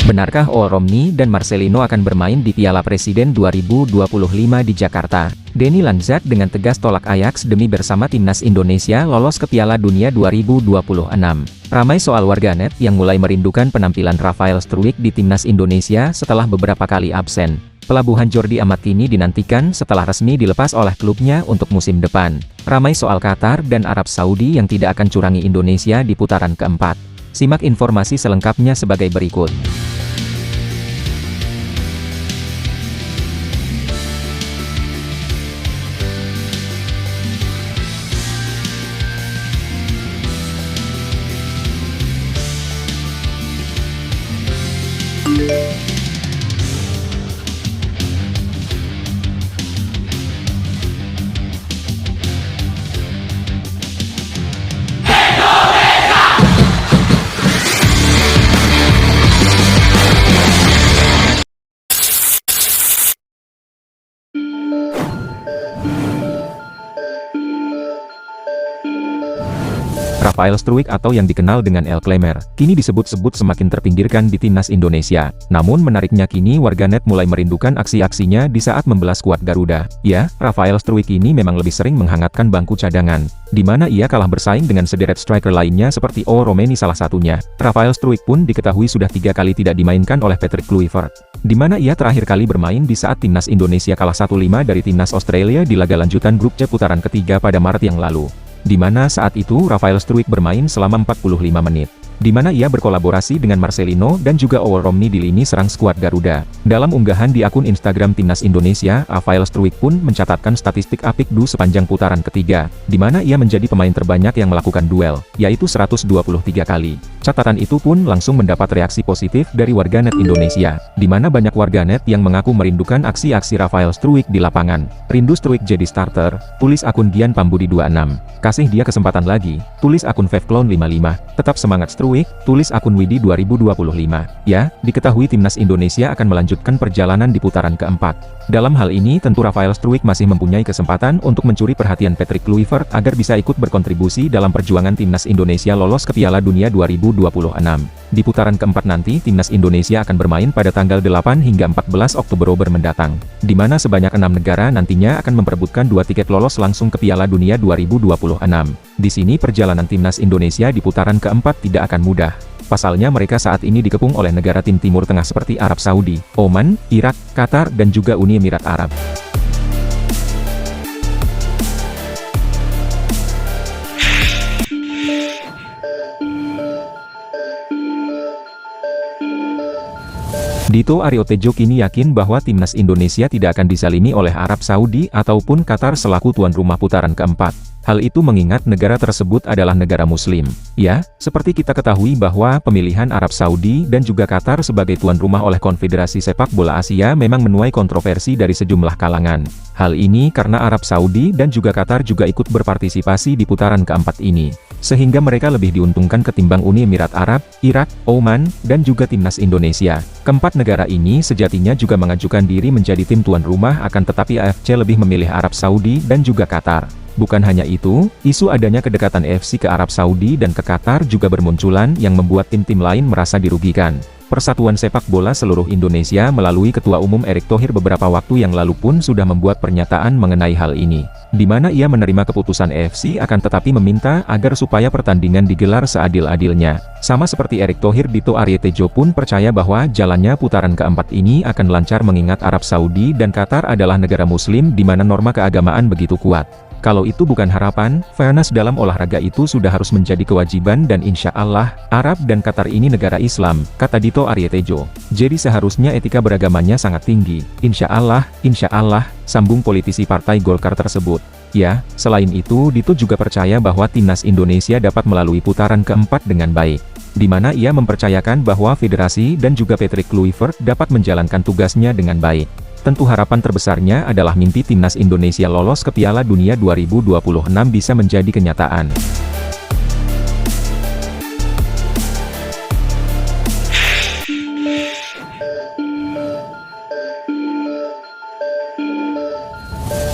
Benarkah Romney dan Marcelino akan bermain di Piala Presiden 2025 di Jakarta? Denny Lanzat dengan tegas tolak Ajax demi bersama timnas Indonesia lolos ke Piala Dunia 2026. Ramai soal warganet yang mulai merindukan penampilan Rafael Struijk di timnas Indonesia setelah beberapa kali absen. Pelabuhan Jordi Amat kini dinantikan setelah resmi dilepas oleh klubnya untuk musim depan. Ramai soal Qatar dan Arab Saudi yang tidak akan curangi Indonesia di putaran keempat. Simak informasi selengkapnya sebagai berikut. Rafael Struijk atau yang dikenal dengan El Clemer, kini disebut-sebut semakin terpinggirkan di timnas Indonesia. Namun menariknya kini warganet mulai merindukan aksi-aksinya di saat membela skuad Garuda. Ya, Rafael Struijk ini memang lebih sering menghangatkan bangku cadangan, di mana ia kalah bersaing dengan sederet striker lainnya seperti Romeni salah satunya. Rafael Struijk pun diketahui sudah 3 kali tidak dimainkan oleh Patrick Kluivert, di mana ia terakhir kali bermain di saat timnas Indonesia kalah 1-5 dari timnas Australia di laga lanjutan grup C putaran ketiga pada Maret yang lalu. Di mana saat itu Rafael Struijk bermain selama 45 menit, di mana ia berkolaborasi dengan Marcelino dan juga Romney di lini serang skuad Garuda. Dalam unggahan di akun Instagram Timnas Indonesia, Rafael Struijk pun mencatatkan statistik apik sepanjang putaran ketiga, di mana ia menjadi pemain terbanyak yang melakukan duel, yaitu 123 kali. Catatan itu pun langsung mendapat reaksi positif dari warganet Indonesia, di mana banyak warganet yang mengaku merindukan aksi-aksi Rafael Struijk di lapangan. Rindu Struijk jadi starter, tulis akun Gian Pambudi 26. Kasih dia kesempatan lagi, tulis akun Vevclown 55. Tetap semangat Struijk, tulis akun Widi 2025. Ya, diketahui timnas Indonesia akan melanjutkan perjalanan di putaran keempat. Dalam hal ini tentu Rafael Struijk masih mempunyai kesempatan untuk mencuri perhatian Patrick Kluivert agar bisa ikut berkontribusi dalam perjuangan timnas Indonesia lolos ke Piala Dunia 2026. Di putaran keempat nanti timnas Indonesia akan bermain pada tanggal 8 hingga 14 Oktober mendatang, di mana sebanyak 6 negara nantinya akan memperebutkan 2 tiket lolos langsung ke Piala Dunia 2026. Di sini perjalanan timnas Indonesia di putaran keempat tidak akan mudah. Pasalnya mereka saat ini dikepung oleh negara tim Timur Tengah seperti Arab Saudi, Oman, Irak, Qatar, dan juga Uni Emirat Arab. Dito Aryo Tejo kini yakin bahwa timnas Indonesia tidak akan disalimi oleh Arab Saudi ataupun Qatar selaku tuan rumah putaran keempat. Hal itu mengingat negara tersebut adalah negara muslim. Ya, seperti kita ketahui bahwa pemilihan Arab Saudi dan juga Qatar sebagai tuan rumah oleh Konfederasi Sepak Bola Asia memang menuai kontroversi dari sejumlah kalangan. Hal ini karena Arab Saudi dan juga Qatar juga ikut berpartisipasi di putaran keempat ini, sehingga mereka lebih diuntungkan ketimbang Uni Emirat Arab, Irak, Oman, dan juga timnas Indonesia. Keempat negara ini sejatinya juga mengajukan diri menjadi tim tuan rumah, akan tetapi AFC lebih memilih Arab Saudi dan juga Qatar. Bukan hanya itu, isu adanya kedekatan AFC ke Arab Saudi dan ke Qatar juga bermunculan yang membuat tim-tim lain merasa dirugikan. Persatuan Sepak Bola Seluruh Indonesia melalui Ketua Umum Erick Thohir beberapa waktu yang lalu pun sudah membuat pernyataan mengenai hal ini, di mana ia menerima keputusan AFC akan tetapi meminta agar supaya pertandingan digelar seadil-adilnya. Sama seperti Erick Thohir, Dito Aryo Tejo pun percaya bahwa jalannya putaran keempat ini akan lancar mengingat Arab Saudi dan Qatar adalah negara muslim di mana norma keagamaan begitu kuat. Kalau itu bukan harapan, fairness dalam olahraga itu sudah harus menjadi kewajiban dan insya Allah, Arab dan Qatar ini negara Islam, kata Dito Aryo Tejo. Jadi seharusnya etika beragamanya sangat tinggi. Insya Allah, sambung politisi Partai Golkar tersebut. Ya, selain itu Dito juga percaya bahwa timnas Indonesia dapat melalui putaran keempat dengan baik, di mana ia mempercayakan bahwa federasi dan juga Patrick Kluivert dapat menjalankan tugasnya dengan baik. Tentu harapan terbesarnya adalah mimpi timnas Indonesia lolos ke Piala Dunia 2026 bisa menjadi kenyataan.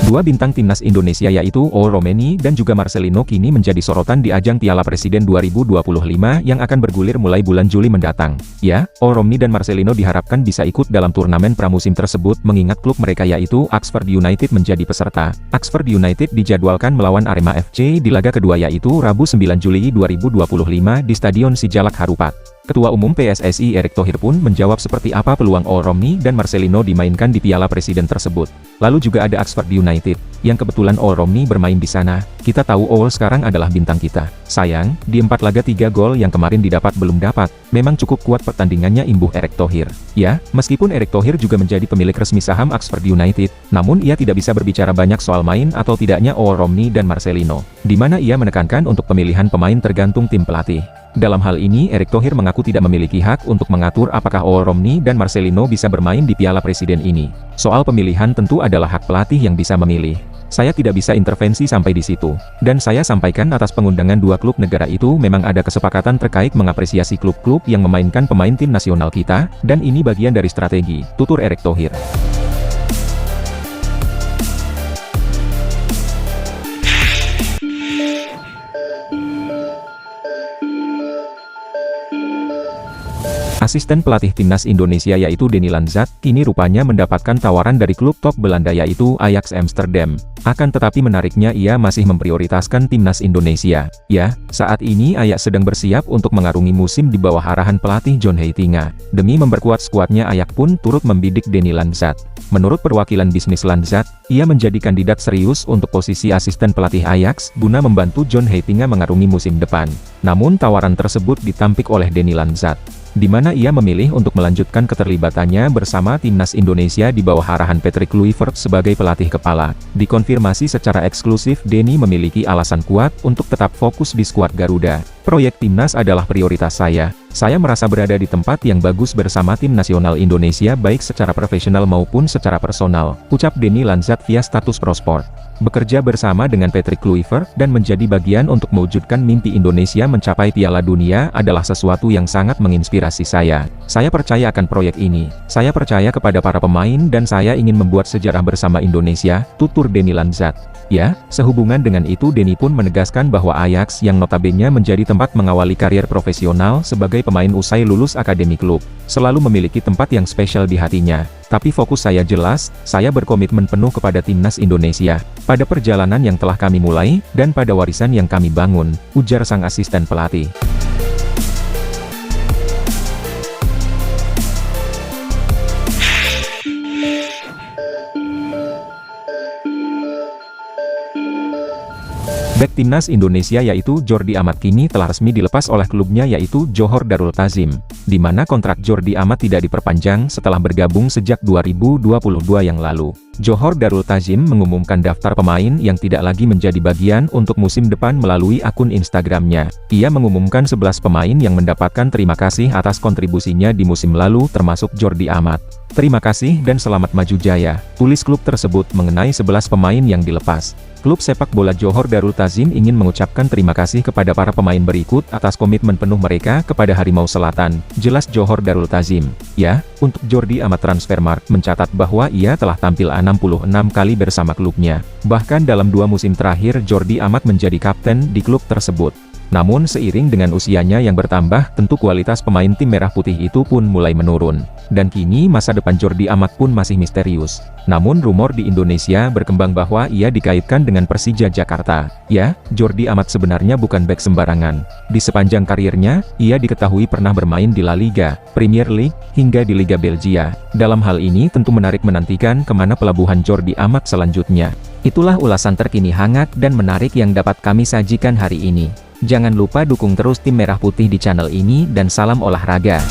Dua bintang timnas Indonesia yaitu O Romeni dan juga Marcelino kini menjadi sorotan di ajang Piala Presiden 2025 yang akan bergulir mulai bulan Juli mendatang. Ya, O Romeni dan Marcelino diharapkan bisa ikut dalam turnamen pramusim tersebut mengingat klub mereka yaitu Oxford United menjadi peserta. Oxford United dijadwalkan melawan Arema FC di laga kedua yaitu Rabu 9 Juli 2025 di Stadion Sijalak Harupat. Ketua Umum PSSI Erick Thohir pun menjawab seperti apa peluang O Romeni dan Marcelino dimainkan di Piala Presiden tersebut. Lalu juga ada Oxford United, yang kebetulan O Romeni bermain di sana. Kita tahu O sekarang adalah bintang kita. Sayang, di 4 laga 3 gol yang kemarin didapat belum dapat. Memang cukup kuat pertandingannya imbuh Erick Thohir. Ya, meskipun Erick Thohir juga menjadi pemilik resmi saham Oxford United, namun ia tidak bisa berbicara banyak soal main atau tidaknya O Romeni dan Marcelino, di mana ia menekankan untuk pemilihan pemain tergantung tim pelatih. Dalam hal ini, Erick Thohir mengaku tidak memiliki hak untuk mengatur apakah O Romeni dan Marcelino bisa bermain di Piala Presiden ini. Soal pemilihan tentu adalah hak pelatih yang bisa memilih. Saya tidak bisa intervensi sampai di situ. Dan saya sampaikan atas pengundangan dua klub negara itu memang ada kesepakatan terkait mengapresiasi klub-klub yang memainkan pemain tim nasional kita, dan ini bagian dari strategi, tutur Erick Thohir. Asisten pelatih timnas Indonesia yaitu Denny Lanzat, kini rupanya mendapatkan tawaran dari klub top Belanda yaitu Ajax Amsterdam. Akan tetapi menariknya ia masih memprioritaskan timnas Indonesia. Ya, saat ini Ajax sedang bersiap untuk mengarungi musim di bawah arahan pelatih John Heitinga. Demi memperkuat skuadnya Ajax pun turut membidik Denny Lanzat. Menurut perwakilan bisnis Lanzat, ia menjadi kandidat serius untuk posisi asisten pelatih Ajax guna membantu John Heitinga mengarungi musim depan. Namun tawaran tersebut ditampik oleh Denny Lanzat, di mana ia memilih untuk melanjutkan keterlibatannya bersama timnas Indonesia di bawah arahan Patrick Kluivert sebagai pelatih kepala. Dikonfirmasi secara eksklusif, Denny memiliki alasan kuat untuk tetap fokus di skuad Garuda. Proyek timnas adalah prioritas saya. Saya merasa berada di tempat yang bagus bersama tim nasional Indonesia baik secara profesional maupun secara personal, ucap Denny Lanzat via status Prosport. Bekerja bersama dengan Patrick Kluivert dan menjadi bagian untuk mewujudkan mimpi Indonesia mencapai Piala Dunia adalah sesuatu yang sangat menginspirasi saya. Saya percaya akan proyek ini. Saya percaya kepada para pemain dan saya ingin membuat sejarah bersama Indonesia, tutur Denny Lanzat. Ya, sehubungan dengan itu Denny pun menegaskan bahwa Ajax yang notabene menjadi tempat mengawali karier profesional sebagai pemain usai lulus akademi klub, selalu memiliki tempat yang spesial di hatinya. Tapi fokus saya jelas, saya berkomitmen penuh kepada timnas Indonesia, pada perjalanan yang telah kami mulai, dan pada warisan yang kami bangun, ujar sang asisten pelatih. Bek timnas Indonesia yaitu Jordi Amat kini telah resmi dilepas oleh klubnya yaitu Johor Darul Ta'zim, di mana kontrak Jordi Amat tidak diperpanjang setelah bergabung sejak 2022 yang lalu. Johor Darul Ta'zim mengumumkan daftar pemain yang tidak lagi menjadi bagian untuk musim depan melalui akun Instagramnya. Ia mengumumkan 11 pemain yang mendapatkan terima kasih atas kontribusinya di musim lalu termasuk Jordi Amat. Terima kasih dan selamat maju jaya, tulis klub tersebut mengenai 11 pemain yang dilepas. Klub sepak bola Johor Darul Ta'zim ingin mengucapkan terima kasih kepada para pemain berikut atas komitmen penuh mereka kepada Harimau Selatan, jelas Johor Darul Ta'zim. Ya, untuk Jordi Amat Transfermarkt mencatat bahwa ia telah tampil 66 kali bersama klubnya. Bahkan dalam 2 musim terakhir Jordi Amat menjadi kapten di klub tersebut. Namun seiring dengan usianya yang bertambah, tentu kualitas pemain tim merah putih itu pun mulai menurun. Dan kini masa depan Jordi Amat pun masih misterius. Namun rumor di Indonesia berkembang bahwa ia dikaitkan dengan Persija Jakarta. Ya, Jordi Amat sebenarnya bukan bek sembarangan. Di sepanjang karirnya, ia diketahui pernah bermain di La Liga, Premier League, hingga di Liga Belgia. Dalam hal ini tentu menarik menantikan kemana pelabuhan Jordi Amat selanjutnya. Itulah ulasan terkini hangat dan menarik yang dapat kami sajikan hari ini. Jangan lupa dukung terus tim Merah Putih di channel ini dan salam olahraga.